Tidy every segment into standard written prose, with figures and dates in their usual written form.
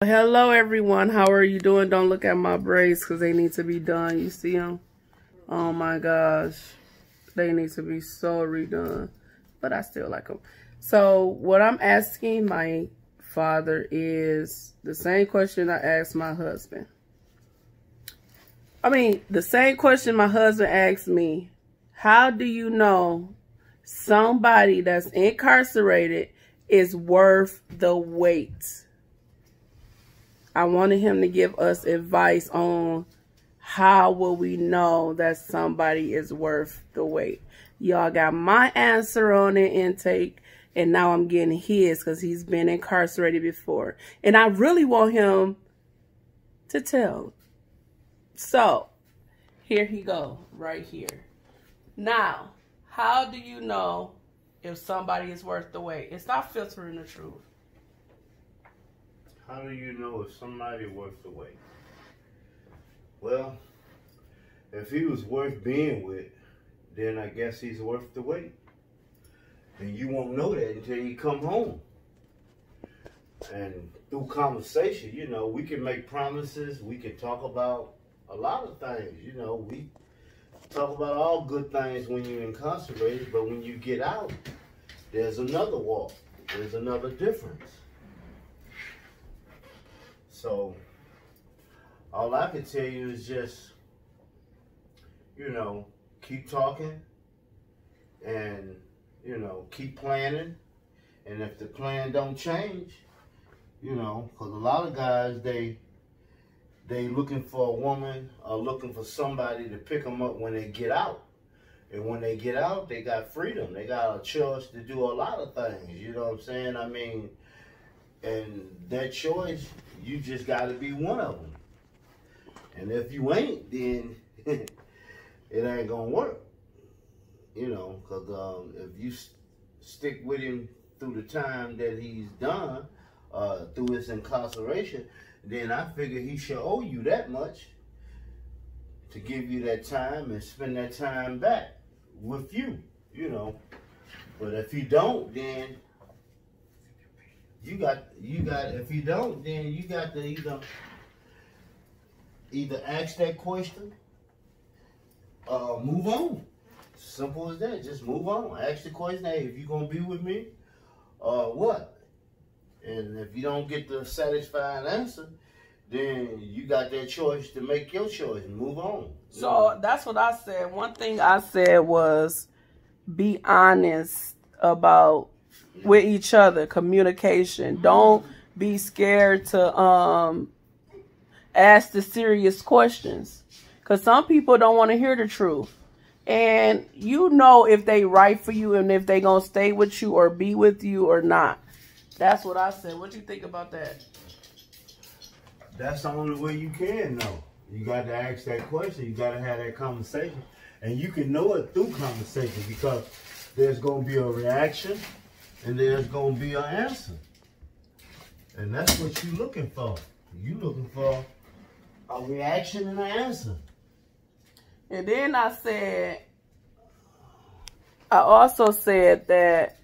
Hello everyone, how are you doing? Don't look at my braids because they need to be done. You see them? Oh my gosh, they need to be so redone, but I still like them. So what I'm asking my father is the same question I asked my husband. The same question my husband asked me. How do you know somebody that's incarcerated is worth the wait? I wanted him to give us advice on how will we know that somebody is worth the wait. Y'all got my answer on the intake, and now I'm getting his because he's been incarcerated before. And I really want him to tell. So, here he go, right here. Now, how do you know if somebody is worth the wait? It's not filtering the truth. How do you know if somebody worth the wait? Well, if he was worth being with, then I guess he's worth the wait. And you won't know that until you come home. And through conversation, you know, we can make promises. We can talk about a lot of things. You know, we talk about all good things when you're incarcerated, but when you get out, there's another walk. There's another difference. So, all I can tell you is just, you know, keep talking and, you know, keep planning. And if the plan don't change, you know, because a lot of guys, they looking for a woman or looking for somebody to pick them up when they get out. And when they get out, they got freedom. They got a choice to do a lot of things. You know what I'm saying? I mean, and that choice, you just got to be one of them. And if you ain't, then it ain't going to work. You know, because if you stick with him through the time that he's done, through his incarceration, then I figure he should owe you that much to give you that time and spend that time back with you, you know. But if you don't, then you got if you don't, then you got to either ask that question or move on. Simple as that. Just move on. Ask the question, hey, if you're gonna be with me, what? And if you don't get the satisfying answer, then you got that choice to make your choice and move on. So that's what I said. One thing I said was be honest about with each other, communication. Don't be scared to ask the serious questions, because some people don't want to hear the truth. And you know if they right for you and if they gonna stay with you or be with you or not. That's what I said. What you think about that? That's the only way you can know. You got to ask that question. You got to have that conversation. And you can know it through conversation, because there's going to be a reaction and there's going to be an answer. And that's what you're looking for. You're looking for a reaction and an answer. And then I also said that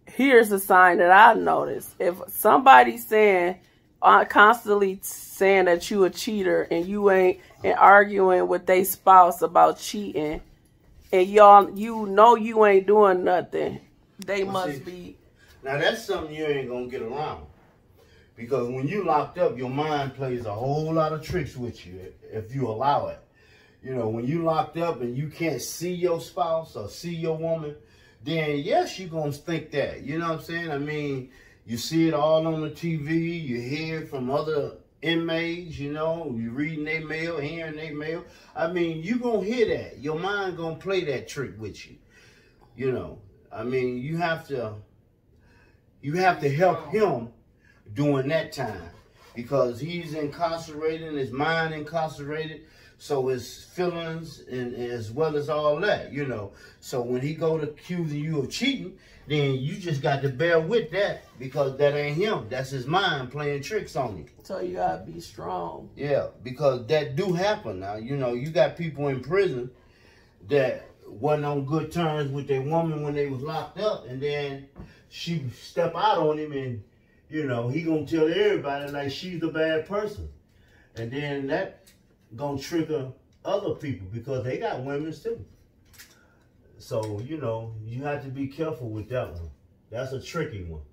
here's a sign that I noticed. If somebody's constantly saying that you a cheater and you ain't, and arguing with their spouse about cheating, and you know you ain't doing nothing, they must be. Now that's something you ain't gonna get around, because when you locked up, your mind plays a whole lot of tricks with you if you allow it. You know, when you locked up and you can't see your spouse or see your woman, then yes, you're going to think that. You know what I'm saying? I mean, you see it all on the TV. You hear it from other inmates, you know. You reading their mail, hearing their mail. I mean, you're going to hear that. Your mind going to play that trick with you. You know, I mean, you have to help him during that time, because he's incarcerated and his mind incarcerated. So his feelings and as well as all that, you know. So when he go to accusing you of cheating, then you just got to bear with that, because that ain't him. That's his mind playing tricks on you. So you gotta be strong. Yeah, because that do happen now. You know, you got people in prison that wasn't on good terms with their woman when they was locked up, and then she step out on him and you know, he gonna tell everybody like she's a bad person. And then that gonna trigger other people because they got women too. So, you know, you have to be careful with that one. That's a tricky one.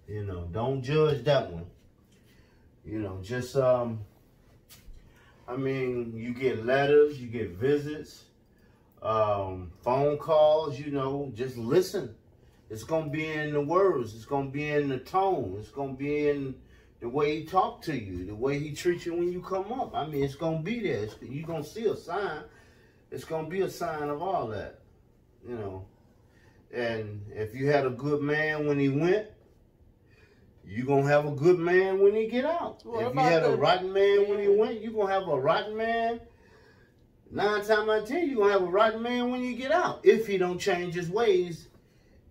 You know, don't judge that one. You know, just, I mean, you get letters, you get visits, phone calls, you know, just listen. It's going to be in the words. It's going to be in the tone. It's going to be in the way he talk to you, the way he treats you when you come up. I mean, it's going to be there. You're going to see a sign. It's going to be a sign of all that, you know. And if you had a good man when he went, you're going to have a good man when he get out. If you had a rotten man when he went, you're going to have a rotten man. 9 times out of 10, you're going to have a rotten man when you get out. If he don't change his ways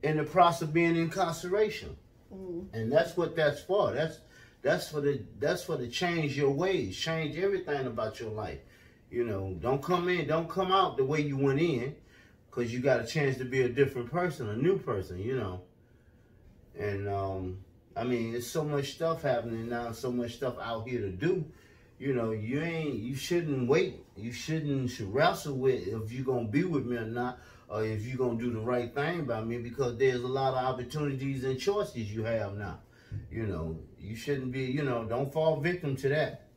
in the process of being incarceration. And that's what that's for. That's for the change your ways. Change everything about your life. You know, don't come in, don't come out the way you went in, because you got a chance to be a different person, a new person, you know. And, I mean, there's so much stuff happening now, so much stuff out here to do. You know, you shouldn't wait. You shouldn't wrestle with if you're going to be with me or not, or if you're going to do the right thing by me, because there's a lot of opportunities and choices you have now. You know, you shouldn't be, you know, don't fall victim to that.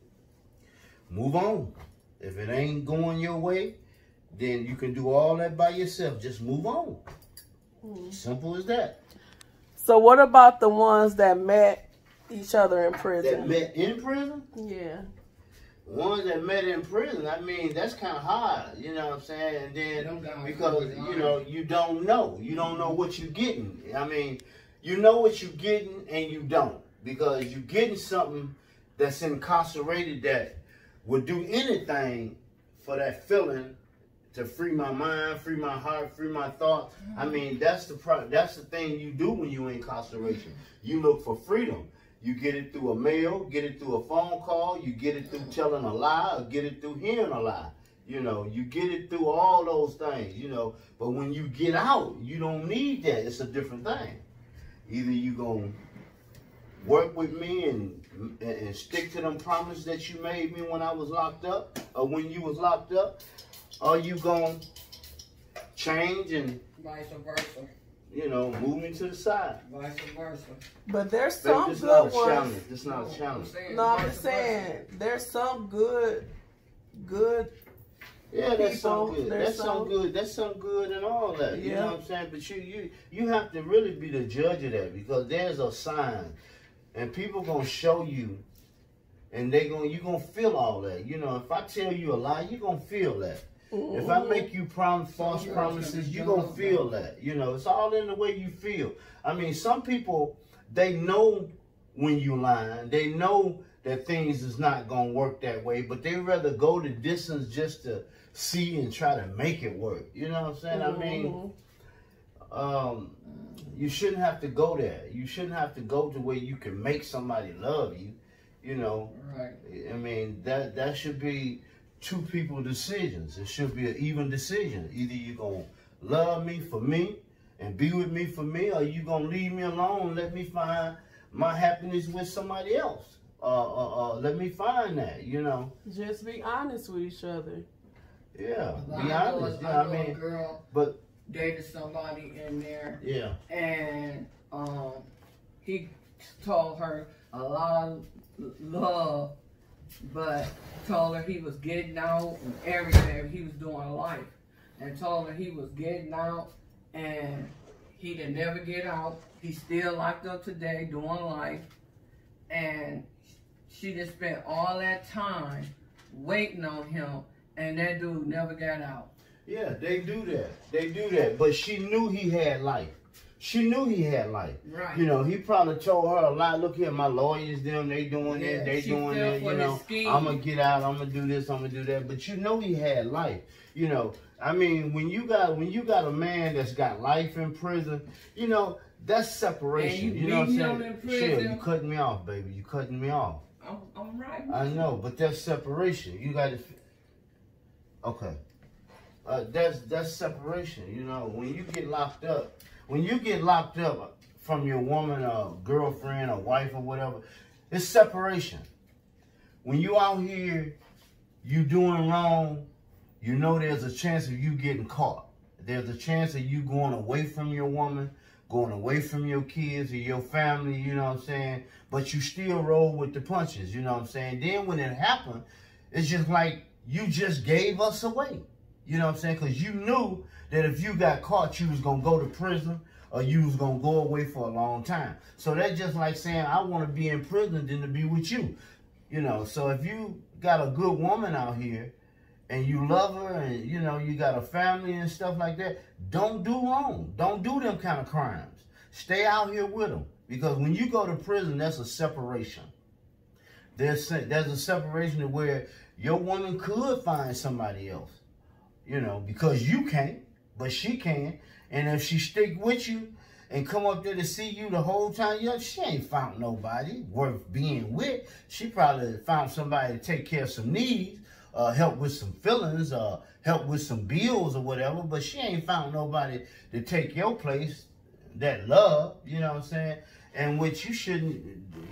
Move on. If it ain't going your way, then you can do all that by yourself. Just move on. Simple as that. So what about the ones that met each other in prison? That met in prison? Yeah. Ones that met in prison, I mean, that's kind of hard, you know what I'm saying? And then, because, you know, you don't know. You don't know what you're getting. I mean, you know what you're getting and you don't. Because you're getting something that's incarcerated that would do anything for that feeling to free my mind, free my heart, free my thoughts. I mean, that's the thing you do when you're in incarceration. You look for freedom. You get it through a mail, get it through a phone call, you get it through telling a lie, or get it through hearing a lie. You know, you get it through all those things, you know. But when you get out, you don't need that. It's a different thing. Either you going to work with me and stick to them promises that you made me when I was locked up, or when you was locked up, or you going to change and vice versa. You know, move me to the side. Vice versa. But there's some good ones. It's not a challenge. No, I'm just saying there's some good. Yeah, that's some good. There's That's some good and all that. Yeah. You know what I'm saying? But you have to really be the judge of that, because there's a sign, and people gonna show you, and you gonna feel all that. You know, if I tell you a lie, you gonna feel that. If I make you false promises, you're going to feel that. You know, it's all in the way you feel. I mean, some people, they know when you lying. They know that things is not going to work that way, but they rather go the distance just to see and try to make it work. You know what I'm saying? I mean, you shouldn't have to go there. You shouldn't have to go to where you can make somebody love you. You know, right. I mean, that should be two people decisions. It should be an even decision. Either you're going to love me for me and be with me for me, or you going to leave me alone and let me find my happiness with somebody else. Let me find that, you know. Just be honest with each other. Yeah, be honest. I mean, girl but dated somebody in there. Yeah. And he told her a lot of love, but told her he was getting out and everything. He was doing life, and told her he was getting out, and he didn't never get out. He's still locked up today doing life, and she just spent all that time waiting on him, and that dude never got out. Yeah, they do that. They do that. But she knew he had life. She knew he had life. Right. You know, he probably told her a lot. Look here, my lawyers, they doing it, they doing it. You know, I'm going to get out, I'm going to do this, I'm going to do that. But you know he had life. You know, I mean, when you got a man that's got life in prison, you know, that's separation. You know what I'm saying? Shit, you cutting me off, baby. You cutting me off. I'm right. I know, but that's separation. You got to... Okay. That's separation. You know, when you get locked up, from your woman or girlfriend or wife or whatever. It's separation. When you out here, you doing wrong, you know there's a chance of you getting caught. There's a chance of you going away from your woman, going away from your kids or your family, you know what I'm saying? But you still roll with the punches, you know what I'm saying? Then when it happened, it's just like you just gave us away. You know what I'm saying? Because you knew that if you got caught, you was going to go to prison or you was going to go away for a long time. So that's just like saying, I want to be in prison than to be with you. You know, so if you got a good woman out here and you love her and, you know, you got a family and stuff like that, don't do wrong. Don't do them kind of crimes. Stay out here with them. Because when you go to prison, that's a separation. There's a separation where your woman could find somebody else, you know, because you can't, but she can. And if she stick with you and come up there to see you the whole time, yeah, she ain't found nobody worth being with. She probably found somebody to take care of some needs, help with some feelings, help with some bills or whatever, but she ain't found nobody to take your place, that love, you know what I'm saying? And which you shouldn't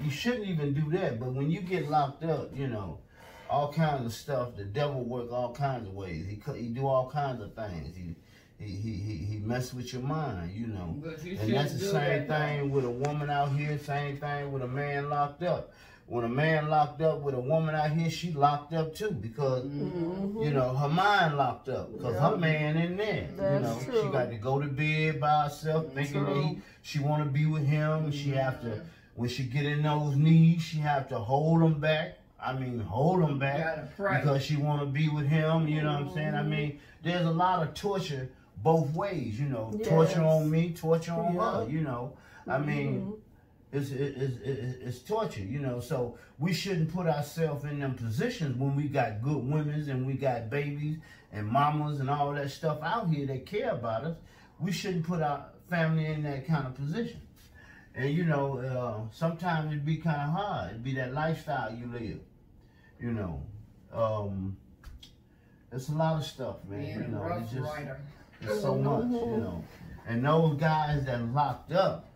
even do that. But when you get locked up, you know, all kinds of stuff, the devil work all kinds of ways. He do all kinds of things. He mess with your mind, you know. And that's the same thing with a woman out here, same thing with a man locked up. When a man locked up with a woman out here, she locked up too because, you know, her mind locked up because her man in there. That's you know, she got to go to bed by herself thinking that she want to be with him. She have to, when she get in those knees, she have to hold him back. I mean, hold him back because she want to be with him. You know what I'm saying? I mean, there's a lot of torture both ways, you know, torture on me, torture on her, you know. I mean, it's torture, you know. So we shouldn't put ourselves in them positions when we got good women and we got babies and mamas and all that stuff out here that care about us. We shouldn't put our family in that kind of position. And, you know, sometimes it'd be kind of hard. It'd be that lifestyle you live, you know. It's a lot of stuff, man. You know, it's just... There's so much, you know. And those guys that locked up,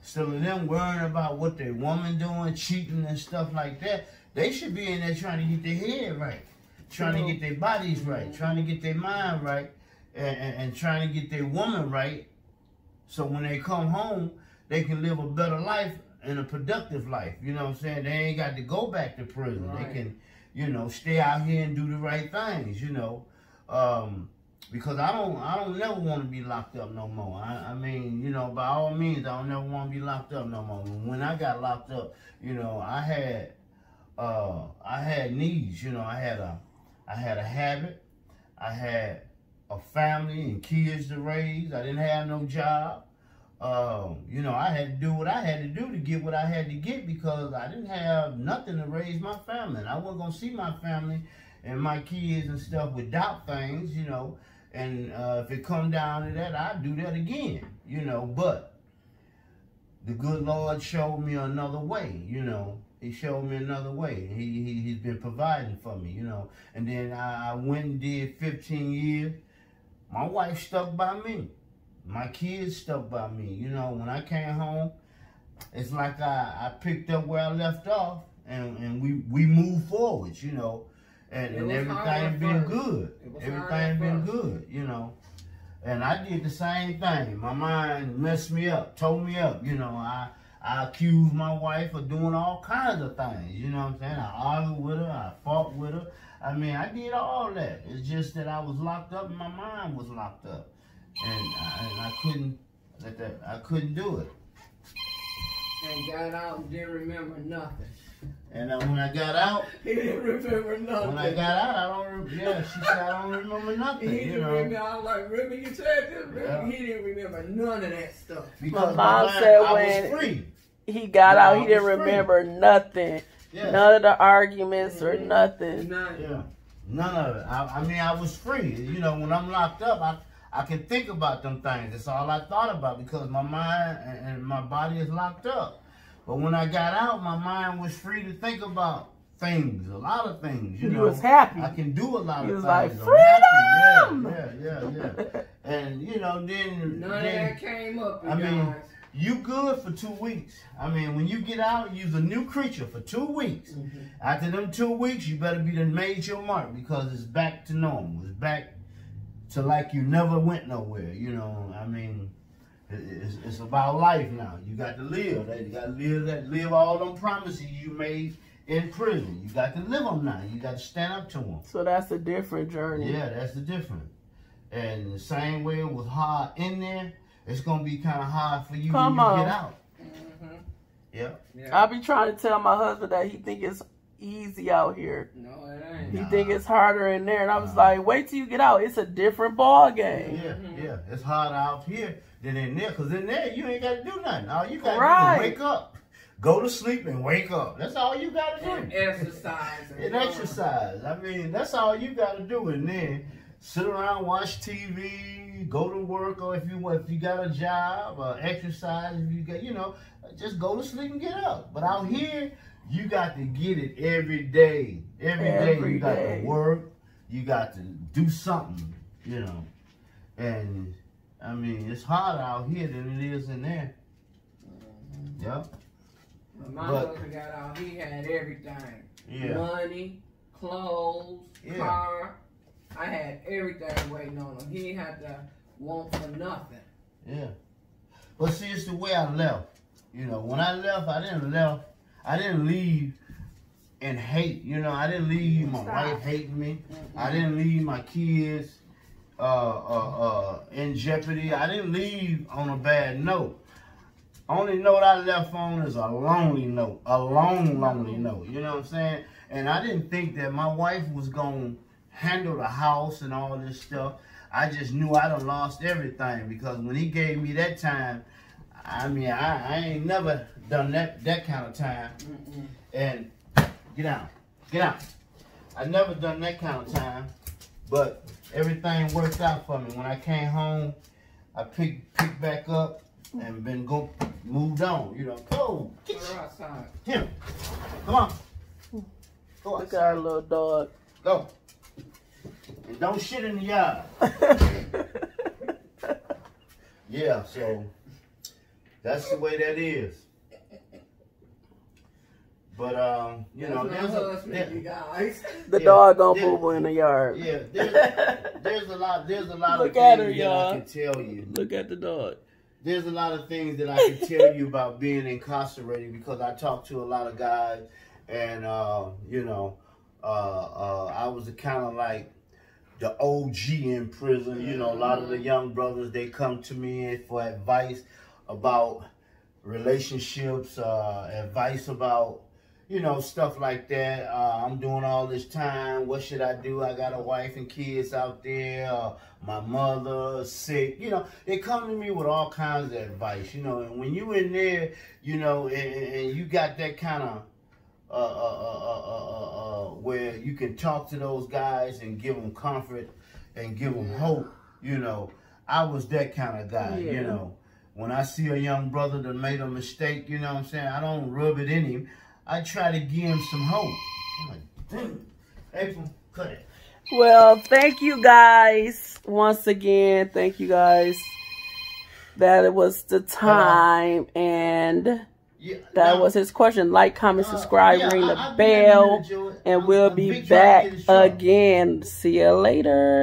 instead of them worrying about what their woman doing, cheating and stuff like that, they should be in there trying to get their head right, trying to get their bodies right, trying to get their mind right, and trying to get their woman right. So when they come home, they can live a better life and a productive life. You know what I'm saying? They ain't got to go back to prison. They can, you know, stay out here and do the right things, you know. Because I don't never want to be locked up no more. I mean, you know, by all means, I don't never want to be locked up no more. When I got locked up, you know, I had needs. You know, I had a habit. I had a family and kids to raise. I didn't have no job. You know, I had to do what I had to do to get what I had to get because I didn't have nothing to raise my family. And I wasn't gonna see my family and my kids and stuff without things, you know. And if it come down to that, I'd do that again, you know. But the good Lord showed me another way, you know. He showed me another way. He's been providing for me, you know. And then I went and did 15 years. My wife stuck by me. My kids stuck by me. You know, when I came home, it's like I picked up where I left off and we moved forward, you know. And everything been good. Everything been good, you know. And I did the same thing. My mind messed me up, tore me up. You know, I accused my wife of doing all kinds of things. You know what I'm saying? I argued with her. I fought with her. I mean, I did all that. It's just that I was locked up and my mind was locked up. And I couldn't do it. And got out and didn't remember nothing. And when I got out, he didn't remember nothing. When I got out, I don't remember. Yeah, she said I don't remember nothing. He didn't remember. I was like, remember you said this? Yeah. He didn't remember none of that stuff. Because my mom said when he got out, he didn't remember nothing. Yeah. None of the arguments or nothing. None. Yeah, none of it. I mean, I was free. You know, when I'm locked up, I can think about them things. That's all I thought about because my mind and my body is locked up. But when I got out, my mind was free to think about things, a lot of things. You know, was happy. I can do a lot of things. He was like, freedom! Yeah. And, you know, then... None of that came up, I mean, you good for 2 weeks. I mean, when you get out, you's a new creature for 2 weeks. After them 2 weeks, you better be done made your mark, because it's back to normal. It's back to like you never went nowhere. You know, I mean, it's about life now. You got to live. You got to live all them promises you made in prison. You got to live them now. You got to stand up to them. So that's a different journey. Yeah, that's the difference. And the same way it was hard in there, it's going to be kind of hard for you when you get out. Yeah. I be trying to tell my husband that he think it's easy out here. No, it ain't. He think it's harder in there. And I was like, wait till you get out. It's a different ball game. Yeah. It's harder out here than in there. Because in there, you ain't got to do nothing. All you got to do is wake up. Go to sleep and wake up. That's all you got to do. And exercise. And exercise. I mean, that's all you got to do. And then sit around, watch TV, go to work, or if you got a job, or exercise, if you got, you know, just go to sleep and get up. But out here, you got to get it every day. Every day you got to work. You got to do something, you know. And, I mean, it's harder out here than it is in there. Yep. When my husband got out, he had everything. Money, clothes, car. I had everything waiting on him. He didn't have to want for nothing. Yeah. But see, it's the way I left. You know, when I left, I didn't leave in hate. You know, I didn't leave my wife hating me. I didn't leave my kids in jeopardy. I didn't leave on a bad note. Only note I left on is a lonely note. A lonely note. You know what I'm saying? And I didn't think that my wife was going to handle the house and all this stuff. I just knew I done lost everything, because when he gave me that time, I mean, I ain't never done that kind of time. And get out. I never done that kind of time, but everything worked out for me. When I came home, I picked back up and moved on. You know, go get outside. Him. Come on. Go outside. Look at our little dog. Go. And don't shit in the yard. Yeah, so that's the way that is. But you know, the dog don't boo in the yard. Yeah, there's a lot Look of things at her, that y'all. I can tell you. Look at the dog. There's a lot of things that I can tell you about being incarcerated, because I talk to a lot of guys, and you know, I was kind of like the OG in prison. You know, a lot of the young brothers, they come to me for advice about relationships, advice about, you know, stuff like that. I'm doing all this time. What should I do? I got a wife and kids out there. My mother is sick. You know, they come to me with all kinds of advice, you know. And when you in there, you know, and you got that kind of where you can talk to those guys and give them comfort and give them hope, you know, I was that kind of guy, you know. When I see a young brother that made a mistake, you know what I'm saying, I don't rub it in him. I try to give him some hope. I'm like, dang, April, cut it. Well, thank you guys once again. Thank you guys. That was the time, and that was his question. Like, comment, subscribe, ring the bell, and we'll be back again. See you later.